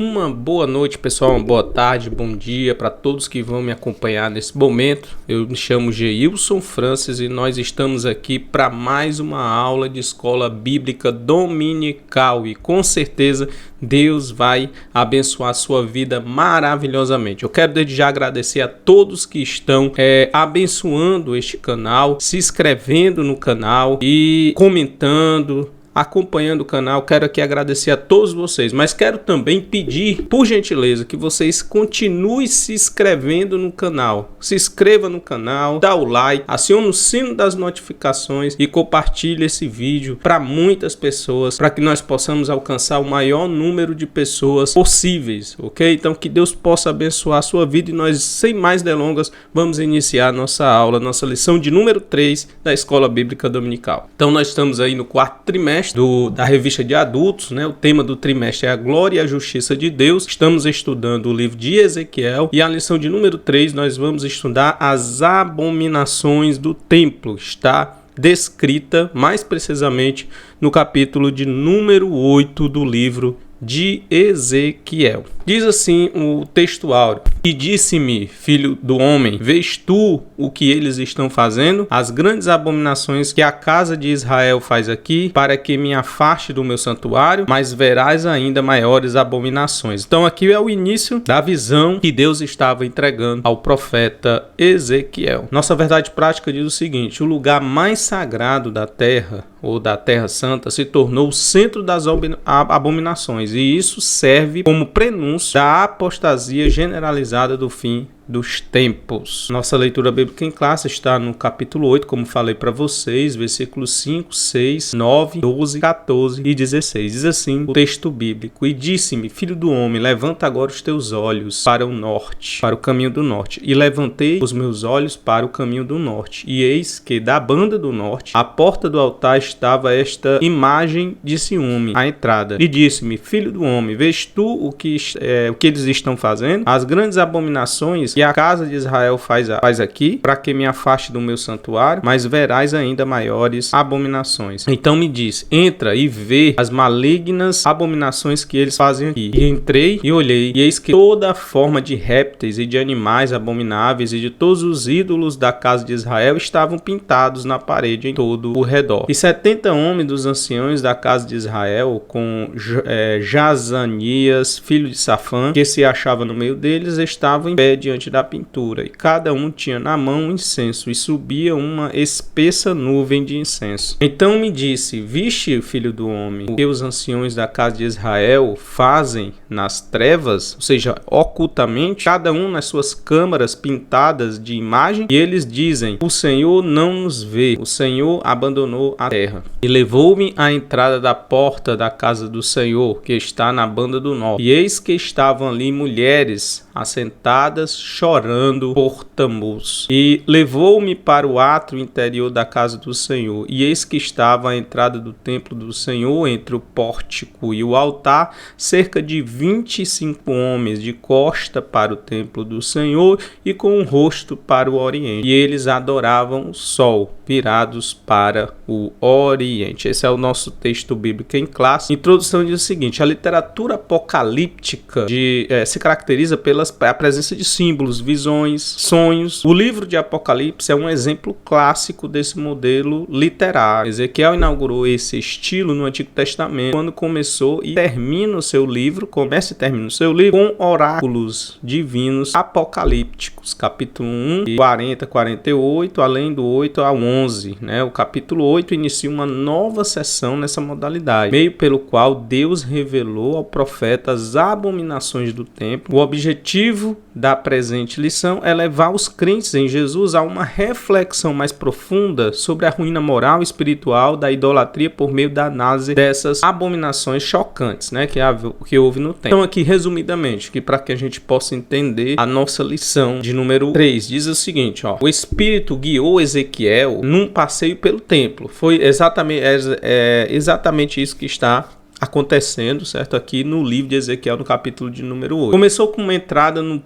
Uma boa noite, pessoal, uma boa tarde, bom dia para todos que vão me acompanhar nesse momento. Eu me chamo Geilson Francis e nós estamos aqui para mais uma aula de escola bíblica dominical e com certeza Deus vai abençoar a sua vida maravilhosamente. Eu quero desde já agradecer a todos que estão abençoando este canal, se inscrevendo no canal e comentando, acompanhando o canal. Quero aqui agradecer a todos vocês, mas quero também pedir, por gentileza, que vocês continuem se inscrevendo no canal. Se inscreva no canal, dá o like, acione o sino das notificações e compartilhe esse vídeo para muitas pessoas, para que nós possamos alcançar o maior número de pessoas possíveis, ok? Então que Deus possa abençoar a sua vida e nós, sem mais delongas, vamos iniciar nossa aula, nossa lição de número 3 da Escola Bíblica Dominical. Então nós estamos aí no quarto trimestre da revista de adultos, né? O tema do trimestre é a glória e a justiça de Deus. Estamos estudando o livro de Ezequiel e a lição de número 3 nós vamos estudar as abominações do templo. Está descrita mais precisamente no capítulo de número 8 do livro de Ezequiel. Diz assim o texto áureo: E disse-me, filho do homem, vês tu o que eles estão fazendo? As grandes abominações que a casa de Israel faz aqui, para que me afaste do meu santuário, mas verás ainda maiores abominações. Então aqui é o início da visão que Deus estava entregando ao profeta Ezequiel. Nossa verdade prática diz o seguinte: o lugar mais sagrado da terra, ou da Terra Santa, se tornou o centro das abominações, e isso serve como prenúncio da apostasia generalizada do fim dos tempos. Nossa leitura bíblica em classe está no capítulo 8, como falei para vocês, versículos 5, 6, 9, 12, 14 e 16. Diz assim o texto bíblico: E disse-me, filho do homem, levanta agora os teus olhos para o norte, para o caminho do norte. E levantei os meus olhos para o caminho do norte, e eis que da banda do norte, à porta do altar, estava esta imagem de ciúme, à entrada. E disse-me, filho do homem, vês tu o que eles estão fazendo? As grandes abominações que a casa de Israel faz aqui, para que me afaste do meu santuário, mas verás ainda maiores abominações. Então me diz, entra e vê as malignas abominações que eles fazem aqui. E entrei e olhei, e eis que toda forma de répteis e de animais abomináveis e de todos os ídolos da casa de Israel estavam pintados na parede em todo o redor. E 70 homens dos anciãos da casa de Israel, com Jazanias, filho de Safã, que se achava no meio deles, estavam em pé diante da pintura, e cada um tinha na mão um incenso, e subia uma espessa nuvem de incenso. Então me disse, viste, filho do homem, o que os anciões da casa de Israel fazem nas trevas, ou seja, ocultamente, cada um nas suas câmaras pintadas de imagem, e eles dizem, o Senhor não nos vê, o Senhor abandonou a terra. E levou-me à entrada da porta da casa do Senhor, que está na banda do norte, e eis que estavam ali mulheres assentadas, chorando por Tamuz. E levou-me para o átrio interior da casa do Senhor, e eis que estava à entrada do templo do Senhor, entre o pórtico e o altar, cerca de 25 homens, de costa para o templo do Senhor e com o rosto para o oriente. E eles adoravam o sol, virados para o oriente. Esse é o nosso texto bíblico em classe. A introdução diz o seguinte: a literatura apocalíptica se caracteriza pela presença de símbolos, visões, sonhos. O livro de Apocalipse é um exemplo clássico desse modelo literário. Ezequiel inaugurou esse estilo no Antigo Testamento, quando começou e termina o seu livro, começa e termina o seu livro com oráculos divinos apocalípticos, capítulo 1, 40, 48, além do 8 a 11, né? O capítulo 8 inicia uma nova sessão nessa modalidade, meio pelo qual Deus revelou ao profeta as abominações do templo. O objetivo da presente lição é levar os crentes em Jesus a uma reflexão mais profunda sobre a ruína moral e espiritual da idolatria por meio da análise dessas abominações chocantes, né, que houve no templo. Então aqui, resumidamente, que para que a gente possa entender a nossa lição de número 3, diz o seguinte, ó: o Espírito guiou Ezequiel num passeio pelo templo. Foi exatamente isso que está acontecendo, certo? Aqui no livro de Ezequiel, no capítulo de número 8. Começou com uma entrada no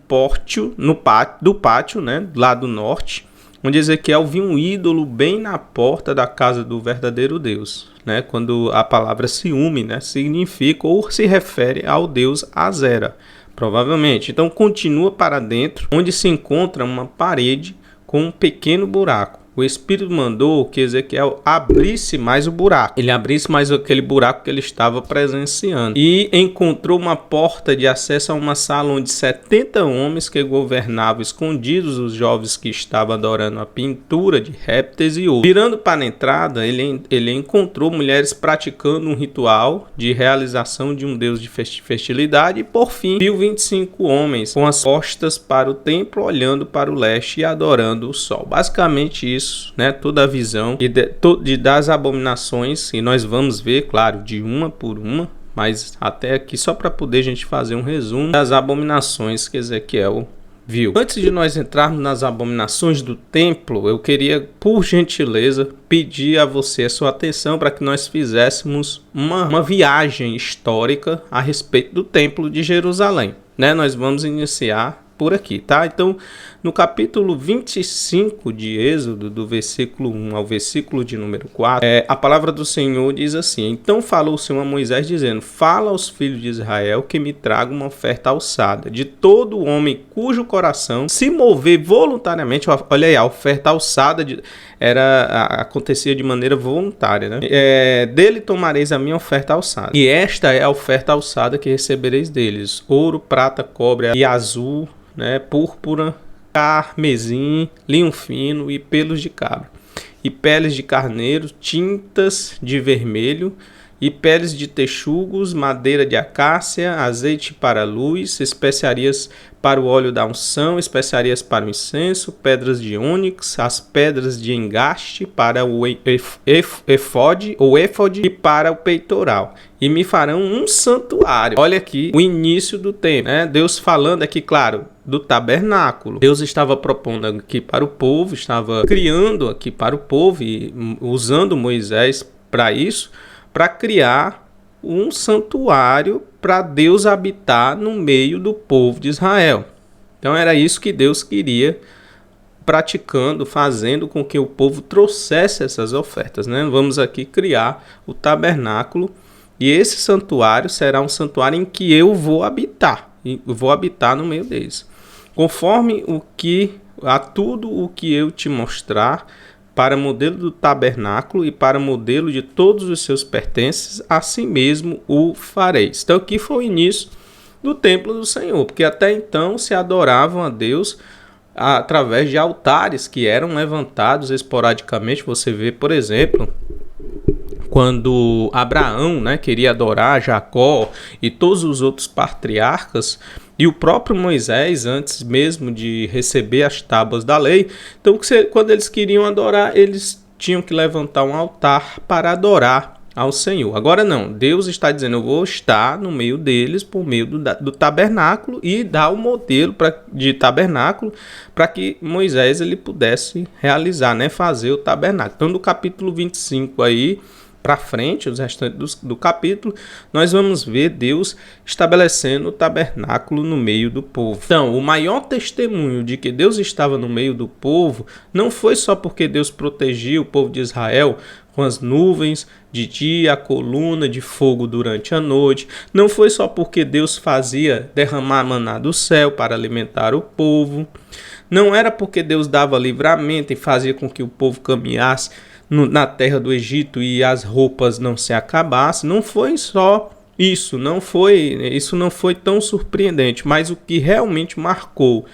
pátio, né, lá do norte, onde Ezequiel viu um ídolo bem na porta da casa do verdadeiro Deus, né? Quando a palavra ciúme, né, significa ou se refere ao Deus Azera, provavelmente. Então continua para dentro, onde se encontra uma parede com um pequeno buraco. O Espírito mandou que Ezequiel abrisse mais o buraco. Ele abrisse mais aquele buraco que ele estava presenciando. E encontrou uma porta de acesso a uma sala onde 70 homens que governavam escondidos os jovens que estavam adorando a pintura de répteis e outros. Virando para a entrada, ele encontrou mulheres praticando um ritual de realização de um deus de fertilidade. E por fim, viu 25 homens com as costas para o templo, olhando para o leste e adorando o sol. Basicamente isso. Né, toda a visão das abominações, e nós vamos ver, claro, de uma por uma, mas até aqui só para poder a gente fazer um resumo das abominações que Ezequiel viu. Antes de nós entrarmos nas abominações do templo, eu queria, por gentileza, pedir a você a sua atenção para que nós fizéssemos uma viagem histórica a respeito do templo de Jerusalém. Né, nós vamos iniciar por aqui, tá? Então, no capítulo 25 de Êxodo, do versículo 1 ao versículo de número 4, a palavra do Senhor diz assim: Então falou o Senhor a Moisés, dizendo: Fala aos filhos de Israel que me tragam uma oferta alçada, de todo homem cujo coração se mover voluntariamente. Olha aí, a oferta alçada acontecia de maneira voluntária, né? Dele tomareis a minha oferta alçada. E esta é a oferta alçada que recebereis deles: ouro, prata, cobre e azul, né, púrpura, carmesim, linho fino e pelos de cabra, e peles de carneiro, tintas de vermelho, e peles de texugos, madeira de acácia, azeite para a luz, especiarias para o óleo da unção, especiarias para o incenso, pedras de ônix, as pedras de engaste para o efode e para o peitoral. E me farão um santuário. Olha aqui o início do templo, né? Deus falando aqui, claro, do tabernáculo. Deus estava propondo aqui para o povo, estava criando aqui para o povo e usando Moisés para isso, para criar um santuário para Deus habitar no meio do povo de Israel. Então era isso que Deus queria, praticando, fazendo com que o povo trouxesse essas ofertas, né? Vamos aqui criar o tabernáculo, e esse santuário será um santuário em que eu vou habitar. Eu vou habitar no meio deles. Conforme tudo o que eu te mostrar, para modelo do tabernáculo e para modelo de todos os seus pertences, assim mesmo o fareis. Então aqui foi o início do templo do Senhor, porque até então se adoravam a Deus através de altares que eram levantados esporadicamente. Você vê, por exemplo, quando Abraão, né, queria adorar Jacó e todos os outros patriarcas, e o próprio Moisés, antes mesmo de receber as tábuas da lei, então quando eles queriam adorar, eles tinham que levantar um altar para adorar ao Senhor. Agora não, Deus está dizendo: eu vou estar no meio deles por meio do tabernáculo, e dar o modelo de tabernáculo para que Moisés ele pudesse realizar, né, fazer o tabernáculo. Então, do capítulo 25 aí para frente, os restantes do capítulo, nós vamos ver Deus estabelecendo o tabernáculo no meio do povo. Então, o maior testemunho de que Deus estava no meio do povo não foi só porque Deus protegia o povo de Israel com as nuvens de dia, a coluna de fogo durante a noite. Não foi só porque Deus fazia derramar maná do céu para alimentar o povo. Não era porque Deus dava livramento e fazia com que o povo caminhasse na terra do Egito e as roupas não se acabassem. Não foi só isso, isso não foi tão surpreendente, mas o que realmente marcou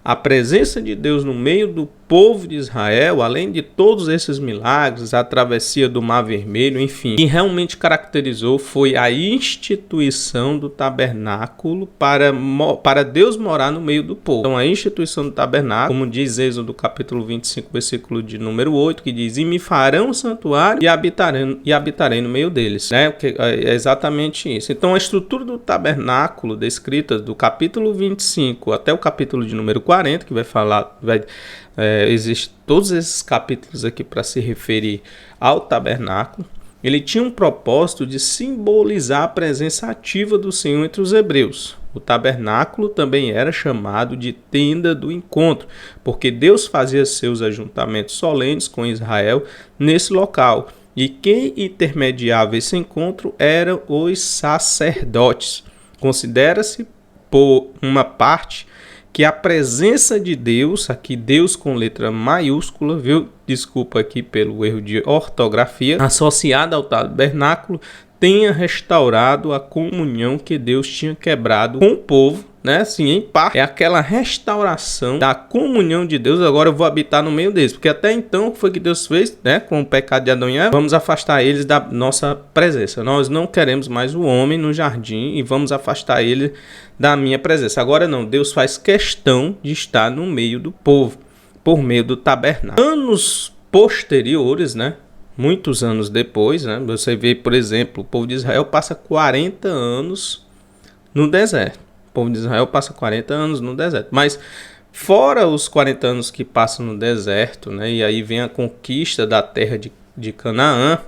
a presença de Deus no meio do povo de Israel, além de todos esses milagres, a travessia do Mar Vermelho, enfim, o que realmente caracterizou foi a instituição do tabernáculo para Deus morar no meio do povo. Então, a instituição do tabernáculo, como diz Êxodo capítulo 25, versículo de número 8, que diz: e me farão um santuário e habitarei no meio deles, né? É exatamente isso. Então, a estrutura do tabernáculo descrita do capítulo 25 até o capítulo de número 40, que existe todos esses capítulos aqui para se referir ao tabernáculo. ele tinha um propósito de simbolizar a presença ativa do Senhor entre os hebreus. O tabernáculo também era chamado de tenda do encontro, porque Deus fazia seus ajuntamentos solenes com Israel nesse local. E quem intermediava esse encontro eram os sacerdotes. Considera-se, por uma parte, que a presença de Deus, aqui Deus com letra maiúscula, viu? Desculpa aqui pelo erro de ortografia, associada ao tabernáculo, tenha restaurado a comunhão que Deus tinha quebrado com o povo, né? Assim, em parte, é aquela restauração da comunhão de Deus. Agora eu vou habitar no meio deles, porque até então o que foi que Deus fez, né? Com o pecado de Adão e Eva, vamos afastar eles da nossa presença. Nós não queremos mais o homem no jardim e vamos afastar ele da minha presença. Agora não, Deus faz questão de estar no meio do povo, por meio do tabernáculo. Anos posteriores, né? Muitos anos depois, né, você vê, por exemplo, o povo de Israel passa 40 anos no deserto. O povo de Israel passa 40 anos no deserto. Mas fora os 40 anos que passam no deserto, né, e aí vem a conquista da terra de Canaã,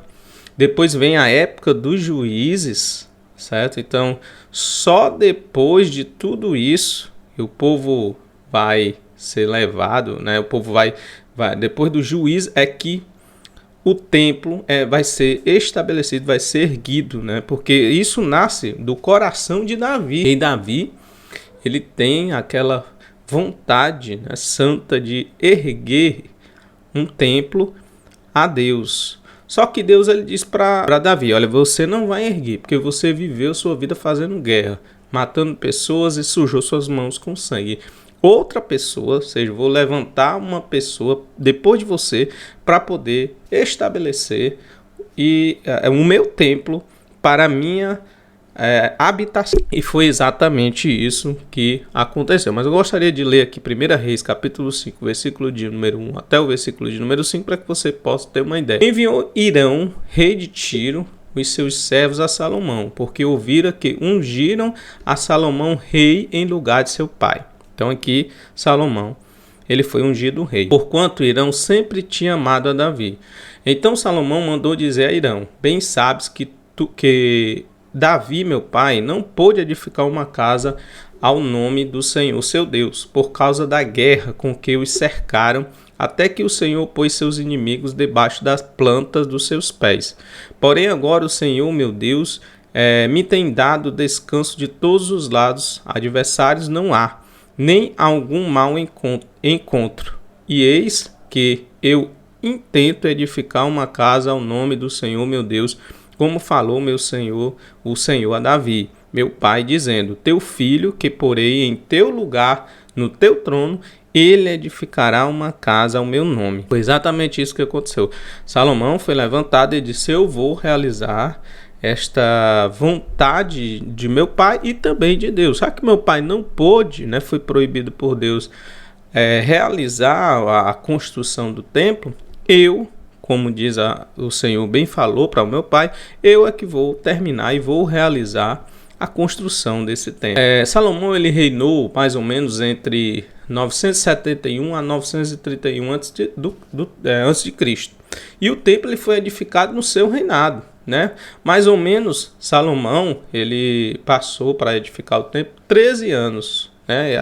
depois vem a época dos juízes, certo? Então, só depois de tudo isso, o povo vai ser levado, né, o povo vai depois do juízo é que o templo vai ser estabelecido, vai ser erguido, né? Porque isso nasce do coração de Davi. E Davi, ele tem aquela vontade, né, santa de erguer um templo a Deus. Só que Deus ele diz para Davi, olha, você não vai erguer, porque você viveu sua vida fazendo guerra, matando pessoas e sujou suas mãos com sangue. Outra pessoa, ou seja, vou levantar uma pessoa depois de você para poder estabelecer o meu templo para a minha habitação. E foi exatamente isso que aconteceu. Mas eu gostaria de ler aqui 1 Reis, capítulo 5, versículo de número 1 até o versículo de número 5, para que você possa ter uma ideia. Enviou Hirão, rei de Tiro, os seus servos a Salomão, porque ouviram que ungiram a Salomão rei em lugar de seu pai. Então aqui Salomão, ele foi ungido rei, porquanto Hirão sempre tinha amado a Davi. Então Salomão mandou dizer a Hirão, bem sabes que Davi, meu pai, não pôde edificar uma casa ao nome do Senhor, seu Deus, por causa da guerra com que os cercaram, até que o Senhor pôs seus inimigos debaixo das plantas dos seus pés. Porém agora o Senhor, meu Deus, me tem dado descanso de todos os lados, adversários não há, nem algum mal encontro. E eis que eu intento edificar uma casa ao nome do Senhor, meu Deus, como falou meu Senhor, o Senhor a Davi, meu pai, dizendo, teu filho que porei em teu lugar, no teu trono, ele edificará uma casa ao meu nome. Foi exatamente isso que aconteceu. Salomão foi levantado e disse, eu vou realizar esta vontade de meu pai e também de Deus. Já que meu pai não pôde, né, foi proibido por Deus realizar a construção do templo, eu, como diz o Senhor bem falou para o meu pai, eu é que vou terminar e vou realizar a construção desse templo. Salomão ele reinou mais ou menos entre 971 a 931 antes de Cristo. E o templo ele foi edificado no seu reinado, né? Mais ou menos Salomão ele passou para edificar o templo 13 anos, né?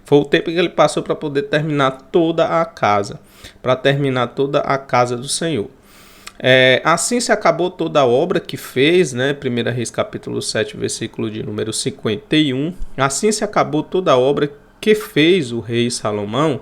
Foi o tempo que ele passou para poder terminar toda a casa, do Senhor. Assim se acabou toda a obra que fez, né? 1 Reis capítulo 7, versículo de número 51. Assim se acabou toda a obra que fez o rei Salomão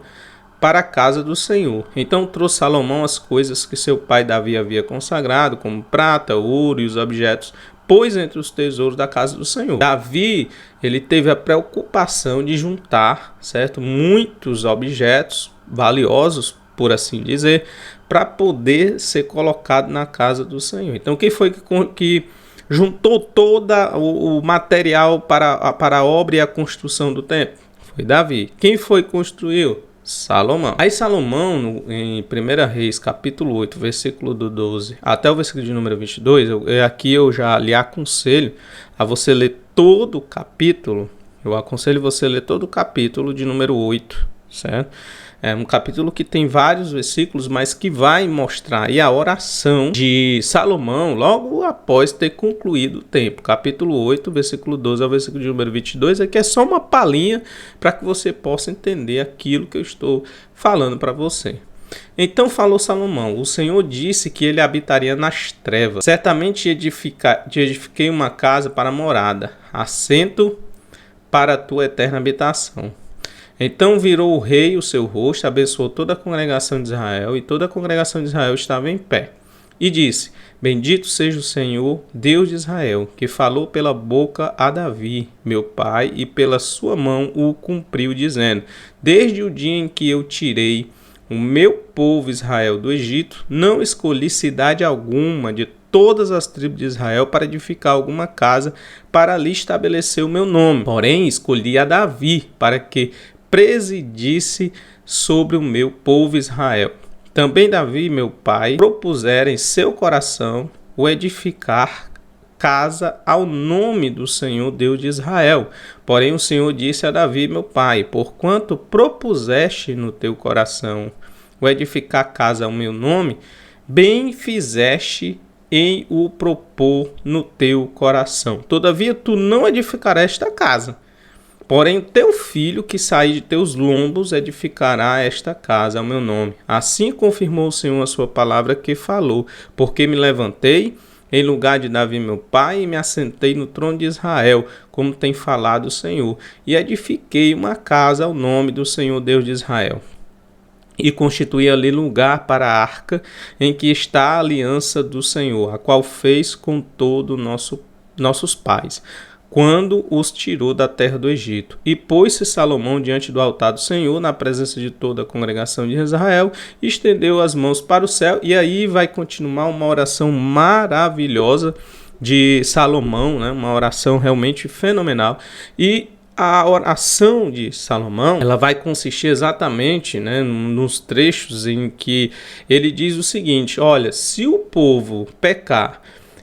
para a casa do Senhor. Então trouxe Salomão as coisas que seu pai Davi havia consagrado, como prata, ouro e os objetos, pôs entre os tesouros da casa do Senhor. Davi, ele teve a preocupação de juntar, certo, muitos objetos valiosos, por assim dizer, para poder ser colocado na casa do Senhor. Então, quem foi que juntou todo o material para a obra e a construção do templo? Foi Davi. Quem foi que construiu? Salomão. Aí Salomão, em 1 Reis, capítulo 8, versículo do 12, até o versículo de número 22, aqui eu já lhe aconselho a você ler todo o capítulo, eu aconselho você a ler todo o capítulo de número 8, certo? É um capítulo que tem vários versículos, mas que vai mostrar aí a oração de Salomão logo após ter concluído o templo. Capítulo 8, versículo 12 ao versículo de número 22, aqui é só uma palhinha para que você possa entender aquilo que eu estou falando para você. Então falou Salomão: o Senhor disse que ele habitaria nas trevas. Certamente edifiquei uma casa para morada, assento para a tua eterna habitação. Então virou o rei o seu rosto, abençoou toda a congregação de Israel, e toda a congregação de Israel estava em pé. E disse: bendito seja o Senhor, Deus de Israel, que falou pela boca a Davi, meu pai, e pela sua mão o cumpriu, dizendo: desde o dia em que eu tirei o meu povo Israel do Egito, não escolhi cidade alguma de todas as tribos de Israel para edificar alguma casa, para ali estabelecer o meu nome. Porém, escolhi a Davi para que presidisse sobre o meu povo Israel. Também Davi, meu pai, propusera em seu coração o edificar casa ao nome do Senhor Deus de Israel. Porém o Senhor disse a Davi, meu pai: porquanto propuseste no teu coração o edificar casa ao meu nome, bem fizeste em o propor no teu coração. Todavia tu não edificarás esta casa, porém o teu filho que sair de teus lombos edificará esta casa ao meu nome. Assim confirmou o Senhor a sua palavra que falou, porque me levantei em lugar de Davi meu pai, e me assentei no trono de Israel, como tem falado o Senhor, e edifiquei uma casa ao nome do Senhor Deus de Israel. E constituí ali lugar para a arca, em que está a aliança do Senhor, a qual fez com todos nossos pais, quando os tirou da terra do Egito. E pôs-se Salomão diante do altar do Senhor, na presença de toda a congregação de Israel, e estendeu as mãos para o céu. E aí vai continuar uma oração maravilhosa de Salomão, né? Uma oração realmente fenomenal. E a oração de Salomão, ela vai consistir exatamente, né, nos trechos em que ele diz o seguinte: olha, se o povo pecar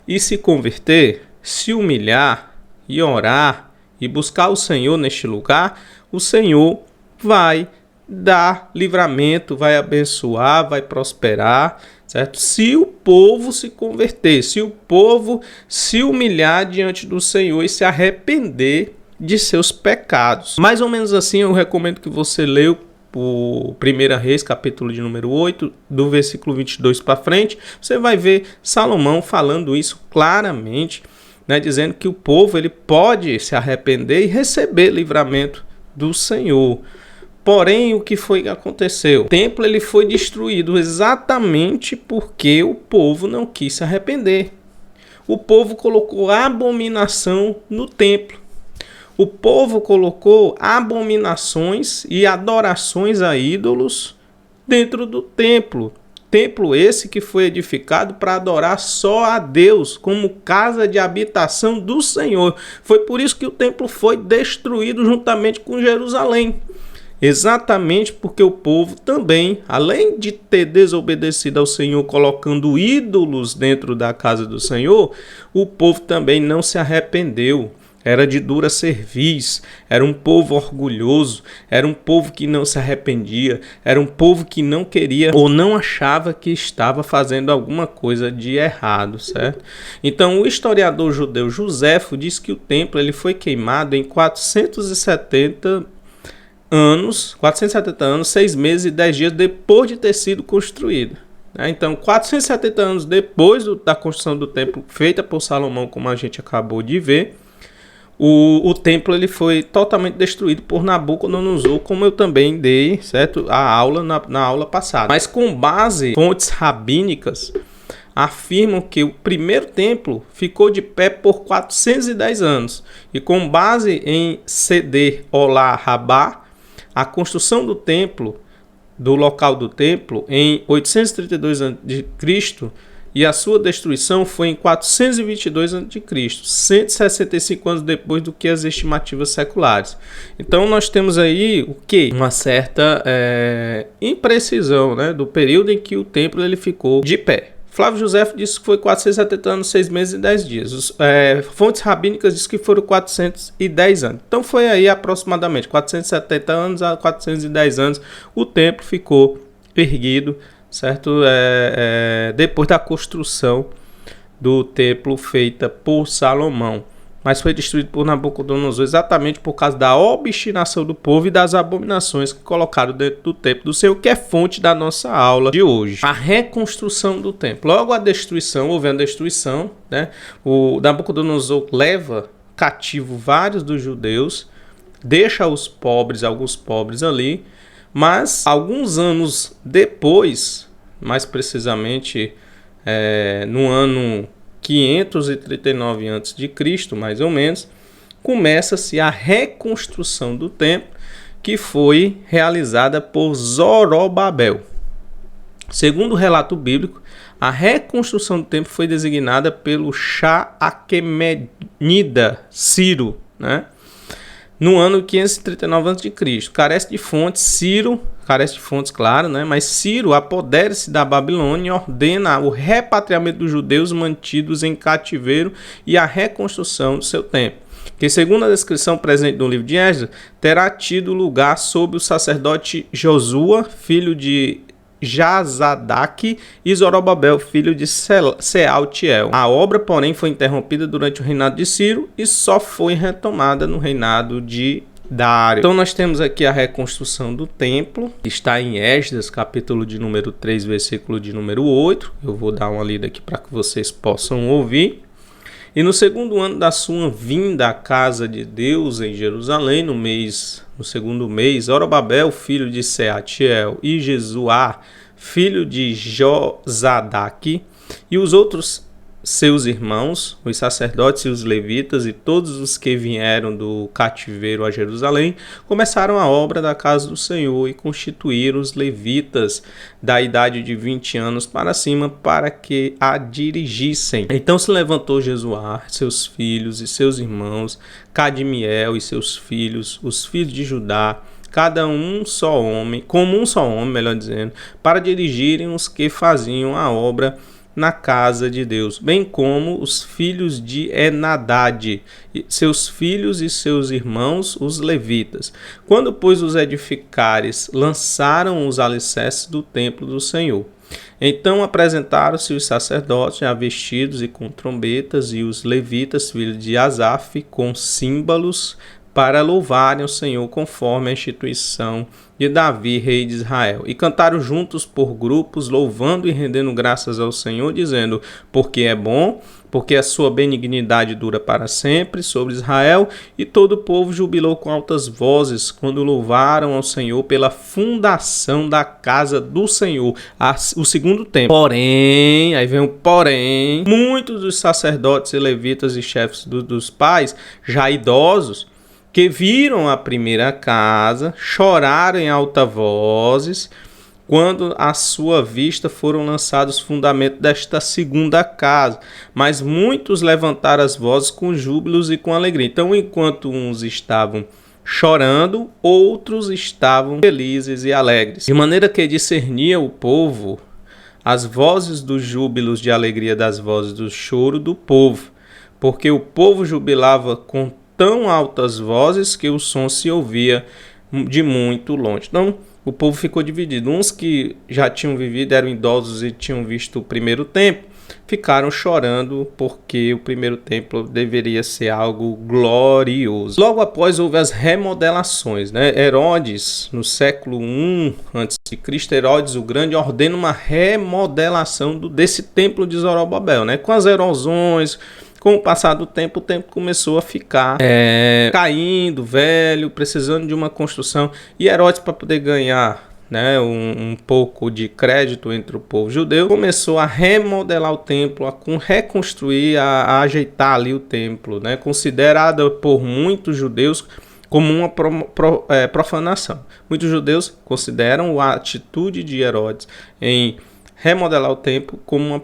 e se converter, se humilhar e orar e buscar o Senhor neste lugar, o Senhor vai dar livramento, vai abençoar, vai prosperar, certo? Se o povo se converter, se o povo se humilhar diante do Senhor e se arrepender de seus pecados. Mais ou menos assim, eu recomendo que você leia o 1 Reis, capítulo de número 8, do versículo 22 para frente. Você vai ver Salomão falando isso claramente, né, dizendo que o povo ele pode se arrepender e receber livramento do Senhor. Porém, o que foi que aconteceu? O templo ele foi destruído exatamente porque o povo não quis se arrepender. O povo colocou abominação no templo. O povo colocou abominações e adorações a ídolos dentro do templo. Templo esse que foi edificado para adorar só a Deus, como casa de habitação do Senhor. Foi por isso que o templo foi destruído juntamente com Jerusalém. Exatamente porque o povo também, além de ter desobedecido ao Senhor, colocando ídolos dentro da casa do Senhor, o povo também não se arrependeu. Era de dura cerviz, era um povo orgulhoso, era um povo que não se arrependia, era um povo que não queria ou não achava que estava fazendo alguma coisa de errado, certo? Então o historiador judeu Joséfo diz que o templo ele foi queimado em 470 anos, 6 meses e 10 dias depois de ter sido construído. Então 470 anos depois da construção do templo feita por Salomão, como a gente acabou de ver, o templo ele foi totalmente destruído por Nabucodonosor, como eu também dei, certo, a aula na aula passada. Mas com base em fontes rabínicas, afirmam que o primeiro templo ficou de pé por 410 anos. E com base em Seder Olá Rabá, a construção do templo, do local do templo, em 832 a.C., e a sua destruição foi em 422 a.C., 165 anos depois do que as estimativas seculares. Então nós temos aí o quê? Uma certa imprecisão, né, do período em que o templo ele ficou de pé. Flávio Josefo disse que foi 470 anos, 6 meses e 10 dias. Fontes rabínicas dizem que foram 410 anos. Então foi aí aproximadamente 470 anos a 410 anos o templo ficou erguido, certo? Depois da construção do templo feita por Salomão. Mas foi destruído por Nabucodonosor exatamente por causa da obstinação do povo e das abominações que colocaram dentro do templo do Senhor, que é fonte da nossa aula de hoje. A reconstrução do templo. Logo houve a destruição, né? O Nabucodonosor leva cativo vários dos judeus, deixa alguns pobres ali, mas alguns anos depois, mais precisamente no ano 539 a.C., mais ou menos, começa-se a reconstrução do templo, que foi realizada por Zorobabel. Segundo o relato bíblico, a reconstrução do templo foi designada pelo Shah Aquemenida Ciro, né? No ano 539 a.C. Carece de fontes, claro, né? Mas Ciro apodera-se da Babilônia e ordena o repatriamento dos judeus mantidos em cativeiro e a reconstrução do seu templo, que, segundo a descrição presente no livro de Esdras, terá tido lugar sob o sacerdote Josua, filho de Jazadaque, e Zorobabel, filho de Sealtiel. A obra, porém, foi interrompida durante o reinado de Ciro e só foi retomada no reinado de Dário. Então nós temos aqui a reconstrução do templo, que está em Esdras, capítulo de número 3, versículo de número 8. Eu vou dar uma lida aqui para que vocês possam ouvir. E no segundo ano da sua vinda à casa de Deus em Jerusalém, no segundo mês, Zorobabel, filho de Sealtiel, e Jesuá, filho de Josadaque, e os outros seus irmãos, os sacerdotes e os levitas, e todos os que vieram do cativeiro a Jerusalém, começaram a obra da casa do Senhor e constituíram os levitas da idade de 20 anos para cima para que a dirigissem. Então se levantou Jesuá, seus filhos e seus irmãos, Cadmiel e seus filhos, os filhos de Judá, cada um só homem, como um só homem, melhor dizendo, para dirigirem os que faziam a obra na casa de Deus, bem como os filhos de Enadade, seus filhos e seus irmãos, os levitas. Quando, pois, os edificares lançaram os alicerces do templo do Senhor, então apresentaram-se os sacerdotes já vestidos e com trombetas, e os levitas, filhos de Asaf, com símbolos, para louvarem o Senhor conforme a instituição de Davi, rei de Israel. E cantaram juntos por grupos, louvando e rendendo graças ao Senhor, dizendo: porque é bom, porque a sua benignidade dura para sempre sobre Israel. E todo o povo jubilou com altas vozes, quando louvaram ao Senhor pela fundação da casa do Senhor, o segundo templo. Porém, aí vem o porém, muitos dos sacerdotes e levitas e chefes dos pais, já idosos, que viram a primeira casa, choraram em alta vozes, quando à sua vista foram lançados os fundamentos desta segunda casa. Mas muitos levantaram as vozes com júbilos e com alegria. Então, enquanto uns estavam chorando, outros estavam felizes e alegres. De maneira que discernia o povo as vozes dos júbilos de alegria das vozes do choro do povo, porque o povo jubilava com tão altas vozes que o som se ouvia de muito longe. Então, o povo ficou dividido. Uns que já tinham vivido, eram idosos e tinham visto o primeiro templo, ficaram chorando porque o primeiro templo deveria ser algo glorioso. Logo após houve as remodelações, né? Herodes, no século I a.C., Herodes o Grande ordena uma remodelação desse templo de Zorobabel, né? Com as erosões. Com o passar do tempo, o templo começou a ficar caindo, velho, precisando de uma construção. E Herodes, para poder ganhar, né, um pouco de crédito entre o povo judeu, começou a remodelar o templo, a reconstruir, a ajeitar ali o templo, né, considerada por muitos judeus como uma profanação. Muitos judeus consideram a atitude de Herodes em remodelar o templo como uma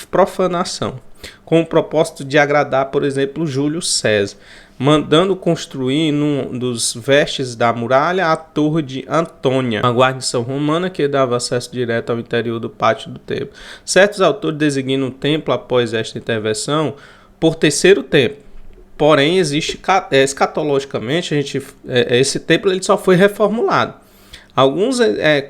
profanação, com o propósito de agradar, por exemplo, Júlio César. mandando construir num dos vestes da muralha a torre de Antônia, uma guarnição romana que dava acesso direto ao interior do pátio do templo. Certos autores designam o templo após esta intervenção por terceiro templo. Porém, existe escatologicamente, esse templo ele só foi reformulado. Alguns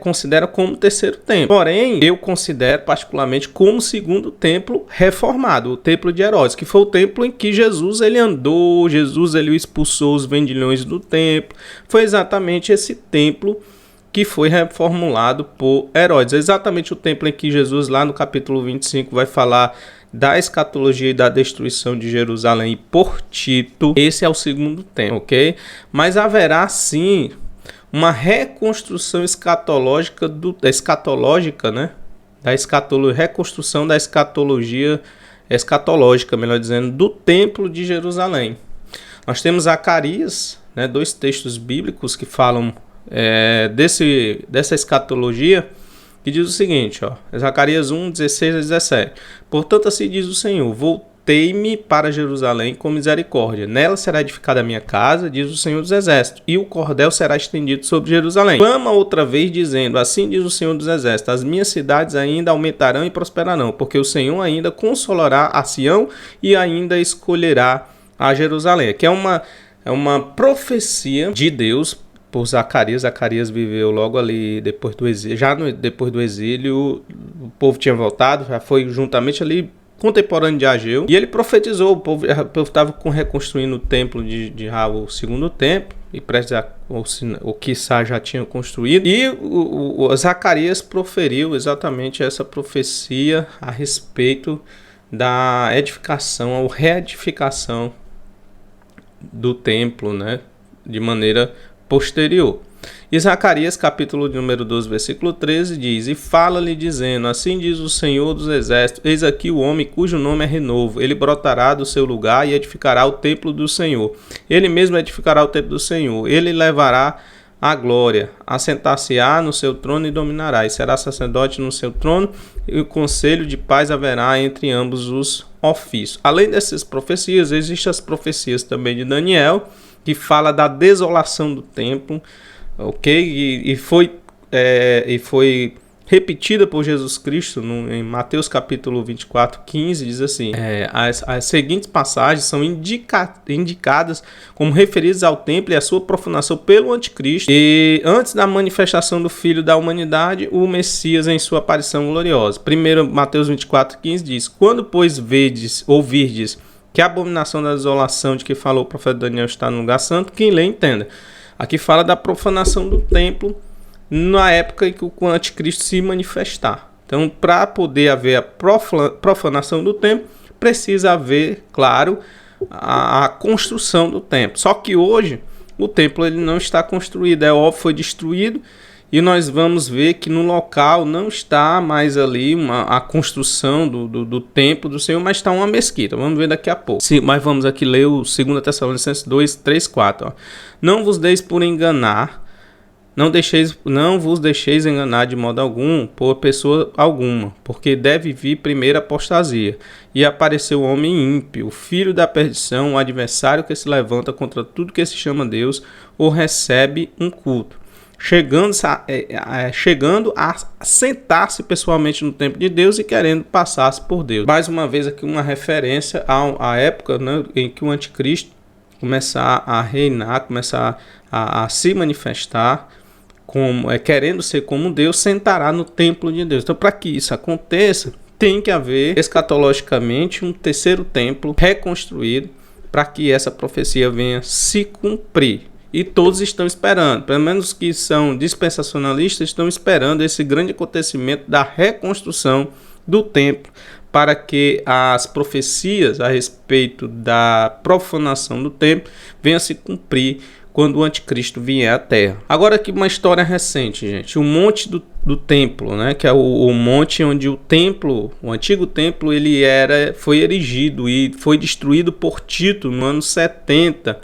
consideram como terceiro templo. Porém, eu considero particularmente como segundo templo reformado, o templo de Herodes, que foi o templo em que Jesus ele andou, Jesus ele expulsou os vendilhões do templo. Foi exatamente esse templo que foi reformulado por Herodes. Exatamente o templo em que Jesus, lá no capítulo 25, vai falar da escatologia e da destruição de Jerusalém por Tito. Esse é o segundo templo, ok? Mas haverá sim uma reconstrução escatológica, reconstrução da escatologia escatológica, melhor dizendo, do templo de Jerusalém. Nós temos Zacarias, né, 2 textos bíblicos que falam dessa escatologia, que diz o seguinte, Zacarias 1, 16 a 17. Portanto, assim diz o Senhor, voltei-me para Jerusalém com misericórdia. Nela será edificada a minha casa, diz o Senhor dos Exércitos, e o cordel será estendido sobre Jerusalém. Clama outra vez, dizendo, assim diz o Senhor dos Exércitos, as minhas cidades ainda aumentarão e prosperarão, porque o Senhor ainda consolará a Sião e ainda escolherá a Jerusalém. Que é uma profecia de Deus por Zacarias. Zacarias viveu logo ali depois do exílio. Depois do exílio, o povo tinha voltado, já foi juntamente ali contemporâneo de Ageu, e ele profetizou, o povo estava reconstruindo o templo de Raul, o segundo templo, e o quiçá já tinha construído, e o Zacarias proferiu exatamente essa profecia a respeito da edificação ou reedificação do templo, né, de maneira posterior. E Zacarias, capítulo de número 12, versículo 13, diz, e fala-lhe dizendo, assim diz o Senhor dos Exércitos, eis aqui o homem cujo nome é Renovo, ele brotará do seu lugar e edificará o templo do Senhor. Ele mesmo edificará o templo do Senhor, ele levará a glória, assentar-se-á no seu trono e dominará, e será sacerdote no seu trono, e o conselho de paz haverá entre ambos os ofícios. Além dessas profecias, existem as profecias também de Daniel, que fala da desolação do templo, ok? E foi repetida por Jesus Cristo em Mateus capítulo 24, 15, diz assim, as seguintes passagens são indicadas como referidas ao templo e à sua profanação pelo anticristo, e antes da manifestação do Filho da humanidade, o Messias em sua aparição gloriosa. Primeiro, Mateus 24, 15 diz, quando, pois, ouvirdes que a abominação da desolação de que falou o profeta Daniel está no lugar santo, quem lê entenda. Aqui fala da profanação do templo na época em que o anticristo se manifestar. Então, para poder haver a profanação do templo, precisa haver, claro, a construção do templo. Só que hoje, o templo ele não está construído, é óbvio, foi destruído, e nós vamos ver que no local não está mais ali a construção do templo do Senhor, mas está uma mesquita. Vamos ver daqui a pouco. Sim, mas vamos aqui ler o 2 Tessalonicenses 2, 3, 4. Não vos deis por enganar, não vos deixeis enganar de modo algum por pessoa alguma, porque deve vir primeiro a apostasia, e apareceu o homem ímpio, o filho da perdição, o adversário que se levanta contra tudo que se chama Deus, ou recebe um culto, chegando a sentar-se pessoalmente no templo de Deus e querendo passar-se por Deus. Mais uma vez aqui uma referência à época, né, em que o anticristo começar a reinar, começar a se manifestar, querendo ser como Deus, sentará no templo de Deus. Então, para que isso aconteça, tem que haver escatologicamente um terceiro templo reconstruído para que essa profecia venha se cumprir. E todos estão esperando, pelo menos que são dispensacionalistas, estão esperando esse grande acontecimento da reconstrução do templo, para que as profecias a respeito da profanação do templo venham se cumprir quando o anticristo vier à terra. Agora aqui uma história recente, gente. O monte do templo, né, que é o monte onde o antigo templo, foi erigido e foi destruído por Tito no ano 70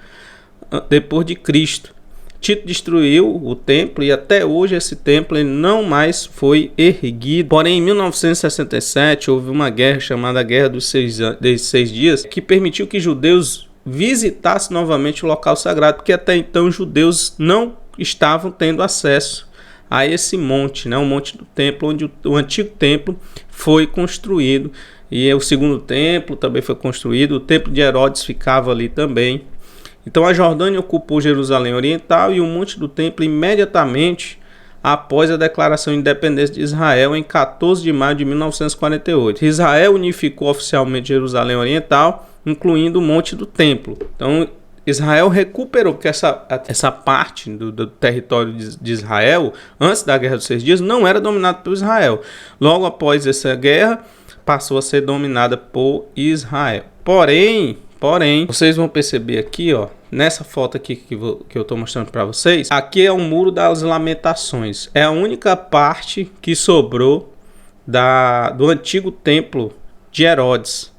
depois de Cristo. Tito destruiu o templo e até hoje esse templo ele não mais foi erguido. Porém, em 1967 houve uma guerra chamada Guerra dos 6 Dias, que permitiu que judeus visitasse novamente o local sagrado, porque até então os judeus não estavam tendo acesso a esse monte, né? O monte do templo, onde o antigo templo foi construído, e o segundo templo também foi construído, o templo de Herodes ficava ali também. Então a Jordânia ocupou Jerusalém Oriental e o monte do templo imediatamente após a declaração de independência de Israel em 14 de maio de 1948. Israel unificou oficialmente Jerusalém Oriental, incluindo o monte do templo. Então Israel recuperou, que essa parte do território de Israel, antes da Guerra dos 6 Dias, não era dominada por Israel. Logo após essa guerra, passou a ser dominada por Israel. Porém, vocês vão perceber aqui, ó, nessa foto aqui que eu estou mostrando para vocês, aqui é o Muro das Lamentações. É a única parte que sobrou do antigo templo de Herodes.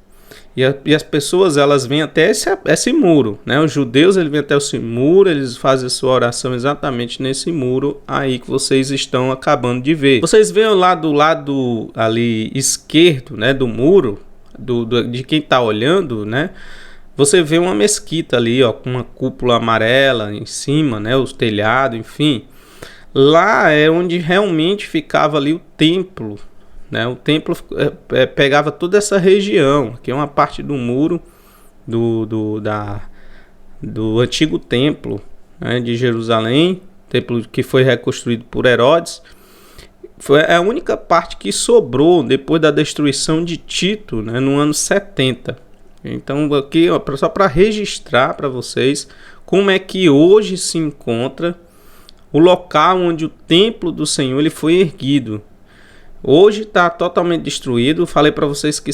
E as pessoas, elas vêm até esse muro, né? Os judeus, eles vêm até esse muro, eles fazem a sua oração exatamente nesse muro aí que vocês estão acabando de ver. Vocês veem lá do lado ali esquerdo, né, do muro, de quem está olhando, né? Você vê uma mesquita ali, ó, com uma cúpula amarela em cima, né, os telhados, enfim. Lá é onde realmente ficava ali o templo, né? O templo pegava toda essa região, que é uma parte do muro do antigo templo, né, de Jerusalém, templo que foi reconstruído por Herodes. Foi a única parte que sobrou depois da destruição de Tito, né, no ano 70. Então aqui, ó, só para registrar para vocês como é que hoje se encontra o local onde o templo do Senhor ele foi erguido. Hoje está totalmente destruído. Falei para vocês que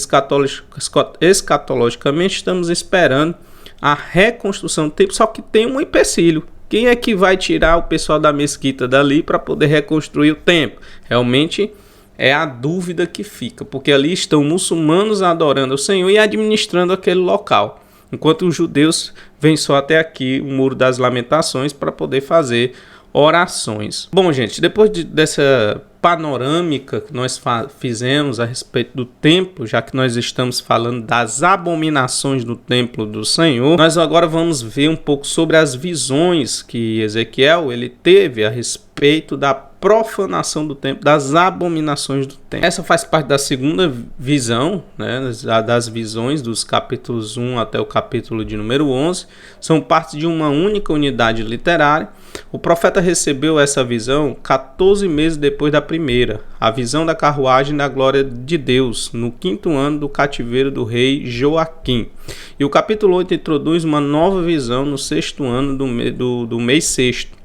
escatologicamente estamos esperando a reconstrução do templo, só que tem um empecilho. Quem é que vai tirar o pessoal da mesquita dali para poder reconstruir o templo? Realmente é a dúvida que fica, porque ali estão muçulmanos adorando o Senhor e administrando aquele local, enquanto os judeus vêm só até aqui, o Muro das Lamentações, para poder fazer orações. Bom, gente, depois dessa panorâmica que nós fizemos a respeito do templo, já que nós estamos falando das abominações do templo do Senhor, nós agora vamos ver um pouco sobre as visões que Ezequiel ele teve a respeito da profanação do templo, das abominações do templo. Essa faz parte da segunda visão, né, das visões dos capítulos 1 até o capítulo de número 11, são parte de uma única unidade literária. O profeta recebeu essa visão 14 meses depois da primeira, a visão da carruagem da glória de Deus, no 5º ano do cativeiro do rei Joaquim. E o capítulo 8 introduz uma nova visão no 6º ano do mês sexto.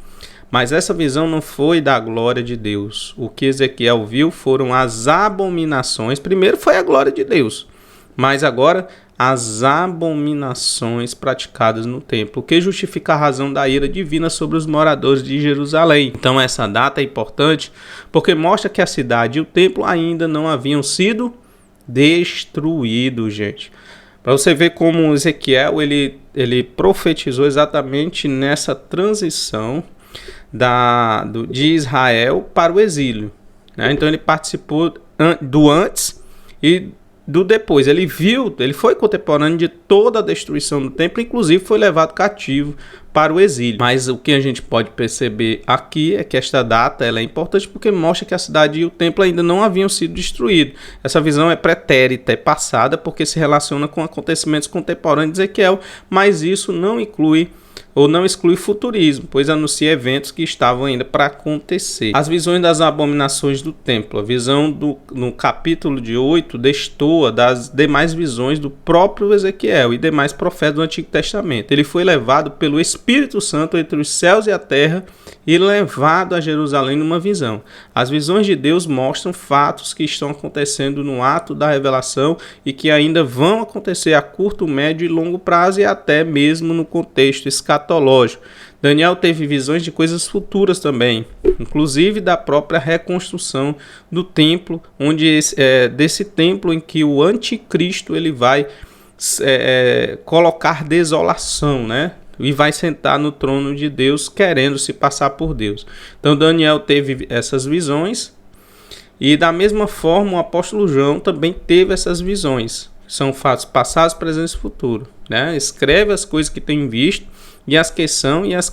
Mas essa visão não foi da glória de Deus. O que Ezequiel viu foram as abominações. Primeiro foi a glória de Deus, mas agora as abominações praticadas no templo, o que justifica a razão da ira divina sobre os moradores de Jerusalém. Então essa data é importante porque mostra que a cidade e o templo ainda não haviam sido destruídos, gente. Para você ver como Ezequiel ele profetizou exatamente nessa transição de Israel para o exílio, né? Então ele participou do antes e do depois. Ele foi contemporâneo de toda a destruição do templo, inclusive foi levado cativo para o exílio. Mas o que a gente pode perceber aqui é que esta data ela é importante porque mostra que a cidade e o templo ainda não haviam sido destruídos. Essa visão é pretérita, é passada, porque se relaciona com acontecimentos contemporâneos de Ezequiel, mas isso não exclui futurismo, pois anuncia eventos que estavam ainda para acontecer. As visões das abominações do templo. A visão no capítulo de 8 destoa das demais visões do próprio Ezequiel e demais profetas do Antigo Testamento. Ele foi levado pelo Espírito Santo entre os céus e a terra e levado a Jerusalém numa visão. As visões de Deus mostram fatos que estão acontecendo no ato da revelação e que ainda vão acontecer a curto, médio e longo prazo e até mesmo no contexto escatológico. Daniel teve visões de coisas futuras também, inclusive da própria reconstrução do templo, desse templo em que o anticristo ele vai colocar desolação, né? E vai sentar no trono de Deus, querendo se passar por Deus. Então Daniel teve essas visões e da mesma forma o apóstolo João também teve essas visões. são fatos passados, presentes e futuros, né? Escreve as coisas que tem visto e as que são e as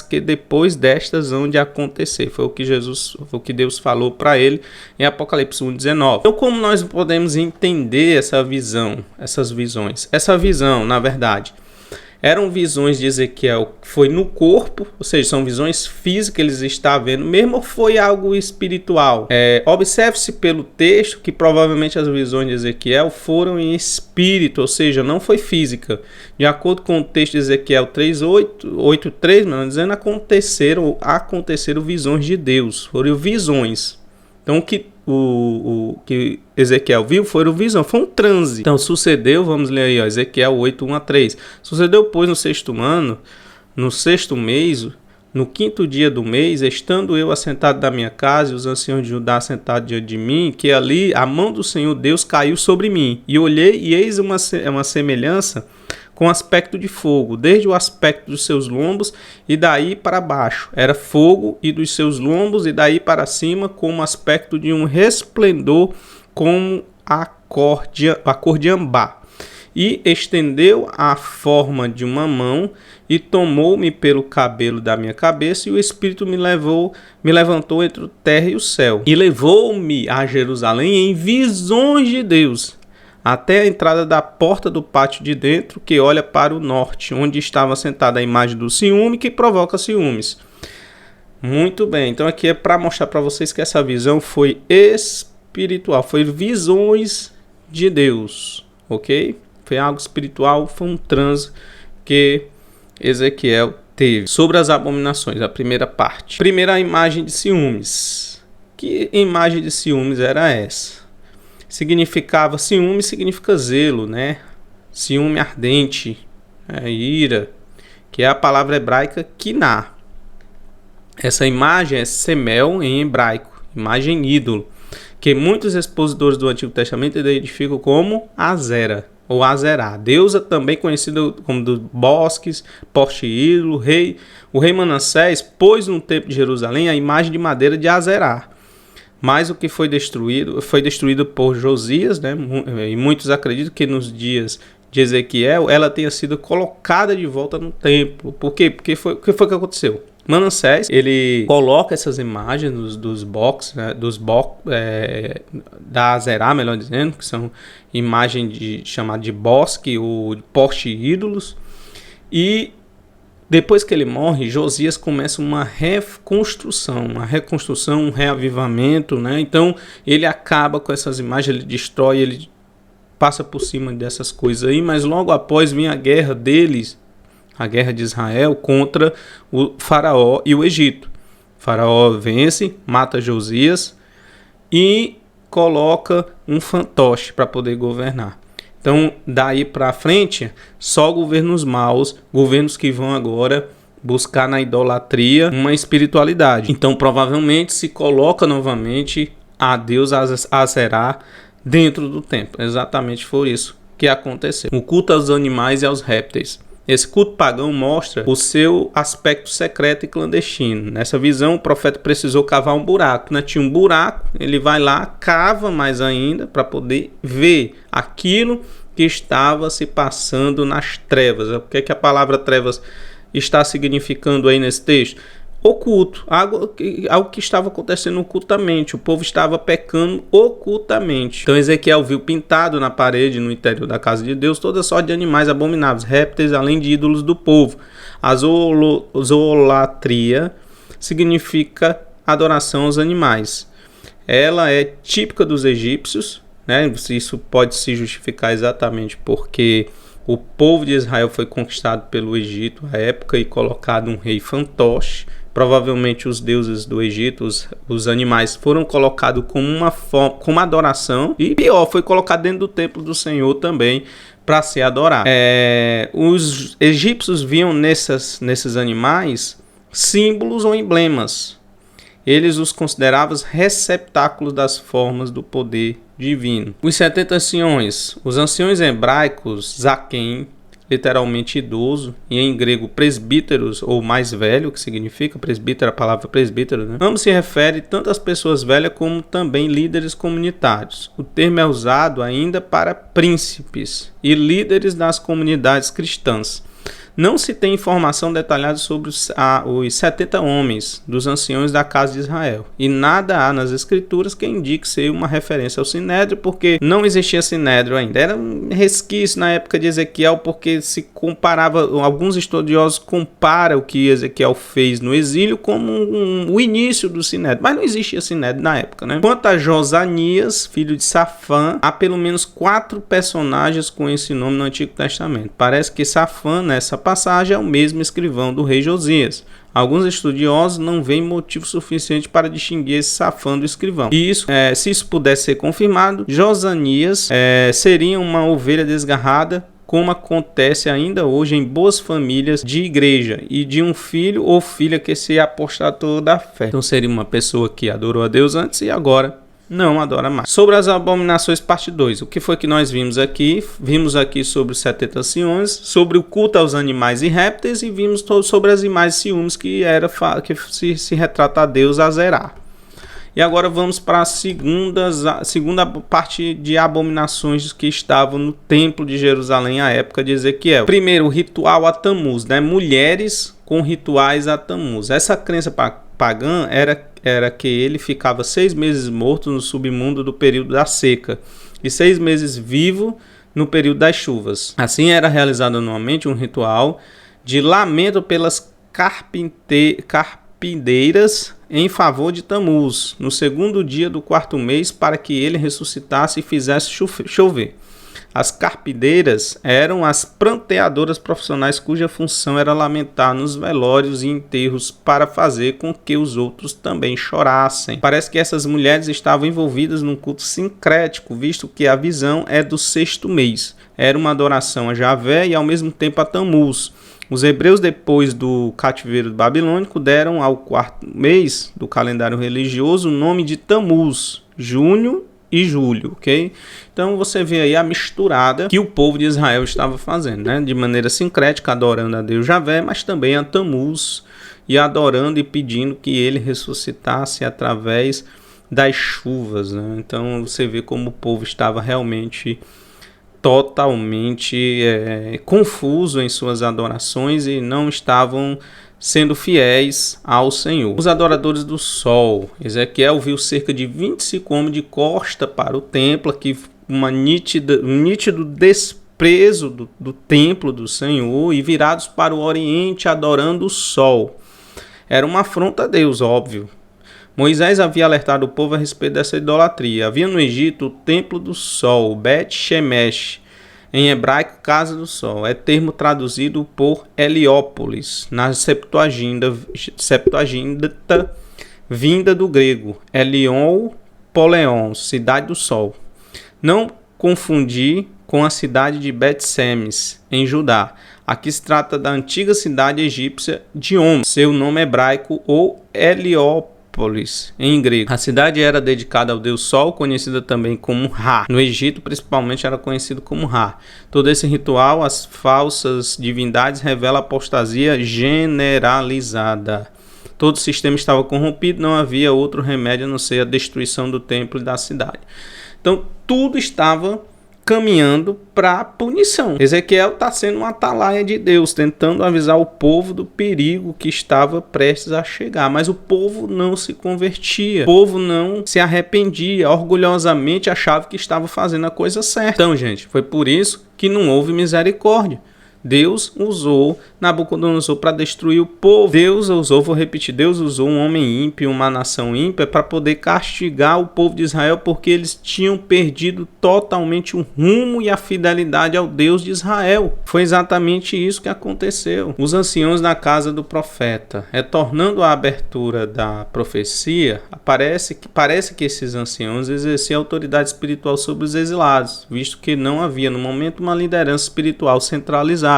que depois destas hão de acontecer. Foi o que Deus falou para ele em Apocalipse 1:19. Então, como nós podemos entender essa visão, essas visões? Essa visão, na verdade, eram visões de Ezequiel que foi no corpo, ou seja, são visões físicas que eles estavam vendo, mesmo ou foi algo espiritual. Observe-se pelo texto que provavelmente as visões de Ezequiel foram em espírito, ou seja, não foi física. De acordo com o texto de Ezequiel 3:8-3, dizendo aconteceram visões de Deus, foram visões. Então o que Ezequiel viu foram visões, foi um transe. Então sucedeu, vamos ler aí, ó, Ezequiel 8:1-3. Sucedeu, pois, no sexto ano, no sexto mês, no quinto dia do mês, estando eu assentado na minha casa e os anciãos de Judá assentados diante de mim, que ali a mão do Senhor Deus caiu sobre mim. E olhei e eis uma semelhança com aspecto de fogo, desde o aspecto dos seus lombos e daí para baixo. Era fogo e dos seus lombos e daí para cima, como aspecto de um resplendor como a cor de ambá. E estendeu a forma de uma mão e tomou-me pelo cabelo da minha cabeça, e o Espírito me levantou entre a terra e o céu. E levou-me a Jerusalém em visões de Deus, até a entrada da porta do pátio de dentro, que olha para o norte, onde estava sentada a imagem do ciúme, que provoca ciúmes. Muito bem, então aqui é para mostrar para vocês que essa visão foi espiritual, foi visões de Deus, ok? Foi algo espiritual, foi um transe que Ezequiel teve. Sobre as abominações, a primeira parte. Primeira imagem de ciúmes. Que imagem de ciúmes era essa? Ciúme significa zelo, né? Ciúme ardente, ira, que é a palavra hebraica kiná. Essa imagem é semel em hebraico, imagem ídolo, que muitos expositores do Antigo Testamento identificam como Azera ou Azerá, deusa também conhecida como dos bosques, poste ídolo. O rei Manassés pôs no templo de Jerusalém a imagem de madeira de Azerá. Mas o que foi destruído por Josias, né? E muitos acreditam que nos dias de Ezequiel ela tenha sido colocada de volta no templo. Por quê? Porque o que foi que aconteceu? Manassés, ele coloca essas imagens dos box, né? Da Azerá, melhor dizendo, que são imagens chamada de bosque ou poste ídolos. E depois que ele morre, Josias começa uma reconstrução, um reavivamento, né? Então ele acaba com essas imagens, ele destrói, ele passa por cima dessas coisas aí, mas logo após vem a guerra deles, a guerra de Israel contra o faraó e o Egito. O faraó vence, mata Josias e coloca um fantoche para poder governar. Então, daí para frente, só governos maus, governos que vão agora buscar na idolatria uma espiritualidade. Então, provavelmente se coloca novamente a Deus Azerá dentro do templo. Exatamente foi isso que aconteceu. O culto aos animais e aos répteis. Esse culto pagão mostra o seu aspecto secreto e clandestino. Nessa visão, o profeta precisou cavar um buraco, né? Tinha um buraco, ele vai lá, cava mais ainda para poder ver aquilo que estava se passando nas trevas. O que é que a palavra trevas está significando aí nesse texto? Oculto, algo que estava acontecendo ocultamente, o povo estava pecando ocultamente. Então Ezequiel viu pintado na parede, no interior da casa de Deus, toda sorte de animais abomináveis, répteis, além de ídolos do povo. A zoolatria significa adoração aos animais. Ela é típica dos egípcios, né? Isso pode se justificar exatamente porque o povo de Israel foi conquistado pelo Egito à época e colocado um rei fantoche. Provavelmente os deuses do Egito, os animais, foram colocados como adoração. E pior, foi colocado dentro do templo do Senhor também para ser adorado. Os egípcios viam nesses animais símbolos ou emblemas. Eles os consideravam receptáculos das formas do poder divino. Os 70 anciões. Os anciões hebraicos, Zaquim, literalmente idoso, e em grego presbíteros, ou mais velho, que significa presbítero, a palavra presbítero, né? Ambos se refere tanto às pessoas velhas como também líderes comunitários. O termo é usado ainda para príncipes e líderes das comunidades cristãs. Não se tem informação detalhada sobre os 70 homens dos anciões da casa de Israel. E nada há nas escrituras que indique ser uma referência ao Sinédrio, porque não existia Sinédrio ainda. Era um resquício na época de Ezequiel, porque se comparava, alguns estudiosos comparam o que Ezequiel fez no exílio como o início do Sinédrio. Mas não existia Sinédrio na época, né? Quanto a Josanias, filho de Safã, há pelo menos 4 personagens com esse nome no Antigo Testamento. Parece que Safã, nessa passagem, é o mesmo escrivão do rei Josias. Alguns estudiosos não veem motivo suficiente para distinguir esse Safã do escrivão. E isso, se isso pudesse ser confirmado, Josanias seria uma ovelha desgarrada, como acontece ainda hoje em boas famílias de igreja, e de um filho ou filha que se apostatou da fé. Então seria uma pessoa que adorou a Deus antes e agora não adora mais. Sobre as abominações, parte 2. O que foi que nós vimos aqui? Vimos aqui sobre os 70 anciões, sobre o culto aos animais e répteis, e vimos sobre as imagens de ciúmes, que se retrata a Deus a zerar. E agora vamos para a segunda parte de abominações que estavam no templo de Jerusalém à época de Ezequiel. Primeiro, o ritual a Tamuz, né? Mulheres com rituais a Tamuz. Essa crença pagã era que ele ficava 6 meses morto no submundo do período da seca e 6 meses vivo no período das chuvas. Assim era realizado anualmente um ritual de lamento pelas carpideiras em favor de Tamuz, no segundo dia do 4º mês, para que ele ressuscitasse e fizesse chover. As carpideiras eram as pranteadoras profissionais cuja função era lamentar nos velórios e enterros para fazer com que os outros também chorassem. Parece que essas mulheres estavam envolvidas num culto sincrético, visto que a visão é do 6º mês. Era uma adoração a Javé e ao mesmo tempo a Tamuz. Os hebreus, depois do cativeiro babilônico, deram ao 4º mês do calendário religioso o nome de Tamuz, junho e julho, ok? Então você vê aí a misturada que o povo de Israel estava fazendo, né? De maneira sincrética, adorando a Deus Javé, mas também a Tamuz, e adorando e pedindo que ele ressuscitasse através das chuvas, né? Então você vê como o povo estava realmente totalmente confuso em suas adorações e não estavam sendo fiéis ao Senhor. Os adoradores do sol. Ezequiel viu cerca de 25 homens de costa para o templo, que um nítido desprezo do templo do Senhor, e virados para o oriente adorando o sol. Era uma afronta a Deus, óbvio. Moisés havia alertado o povo a respeito dessa idolatria. Havia no Egito o templo do sol, Bet Shemesh, em hebraico, Casa do Sol. É termo traduzido por Heliópolis, na Septuaginta, vinda do grego Elion Poleon, cidade do sol. Não confundir com a cidade de Bet-Semes, em Judá. Aqui se trata da antiga cidade egípcia de Om, seu nome hebraico, ou Heliópolis em grego. A cidade era dedicada ao deus Sol, conhecida também como Ra. No Egito, principalmente, era conhecido como Ra. Todo esse ritual, as falsas divindades, revela apostasia generalizada. Todo o sistema estava corrompido, não havia outro remédio a não ser a destruição do templo e da cidade. Então, tudo estava caminhando para a punição. Ezequiel está sendo uma atalaia de Deus, tentando avisar o povo do perigo que estava prestes a chegar, mas o povo não se convertia, o povo não se arrependia, orgulhosamente achava que estava fazendo a coisa certa. Então, gente, foi por isso que não houve misericórdia. Deus usou Nabucodonosor para destruir o povo. Deus usou um homem ímpio, uma nação ímpia, para poder castigar o povo de Israel, porque eles tinham perdido totalmente o rumo e a fidelidade ao Deus de Israel. Foi exatamente isso que aconteceu. Os anciãos da casa do profeta, retornando à abertura da profecia, parece que esses anciãos exerciam autoridade espiritual sobre os exilados, visto que não havia no momento uma liderança espiritual centralizada.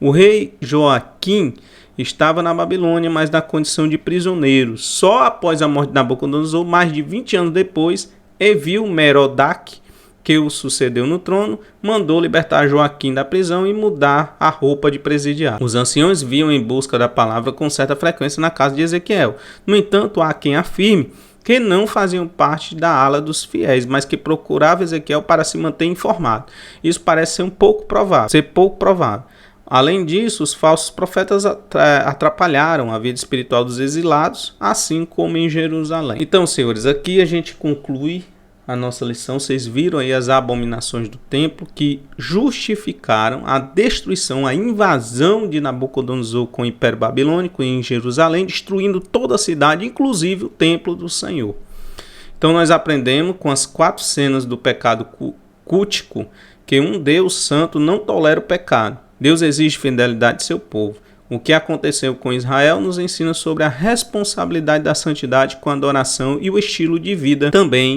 O rei Joaquim estava na Babilônia, mas na condição de prisioneiro. Só após a morte de Nabucodonosor, mais de 20 anos depois, Evil-Merodach que o sucedeu no trono, mandou libertar Joaquim da prisão e mudar a roupa de presidiário. Os anciões viam em busca da palavra com certa frequência na casa de Ezequiel. No entanto, há quem afirme que não faziam parte da ala dos fiéis, mas que procurava Ezequiel para se manter informado. Isso parece ser pouco provável. Além disso, os falsos profetas atrapalharam a vida espiritual dos exilados, assim como em Jerusalém. Então, senhores, aqui a gente conclui a nossa lição. Vocês viram aí as abominações do templo que justificaram a destruição, a invasão de Nabucodonosor com o Império Babilônico em Jerusalém, destruindo toda a cidade, inclusive o templo do Senhor. Então nós aprendemos com as 4 cenas do pecado cultico que um Deus santo não tolera o pecado. Deus exige fidelidade de seu povo. O que aconteceu com Israel nos ensina sobre a responsabilidade da santidade com a adoração e o estilo de vida também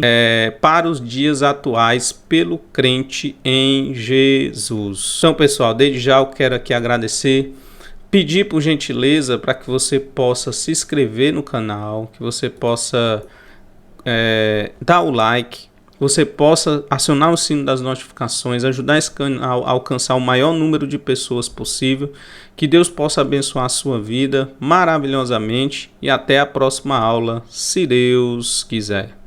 para os dias atuais pelo crente em Jesus. Então, pessoal, desde já eu quero aqui agradecer, pedir por gentileza para que você possa se inscrever no canal, que você possa dar o like, você possa acionar o sino das notificações, ajudar esse canal a alcançar o maior número de pessoas possível. Que Deus possa abençoar a sua vida maravilhosamente e até a próxima aula, se Deus quiser.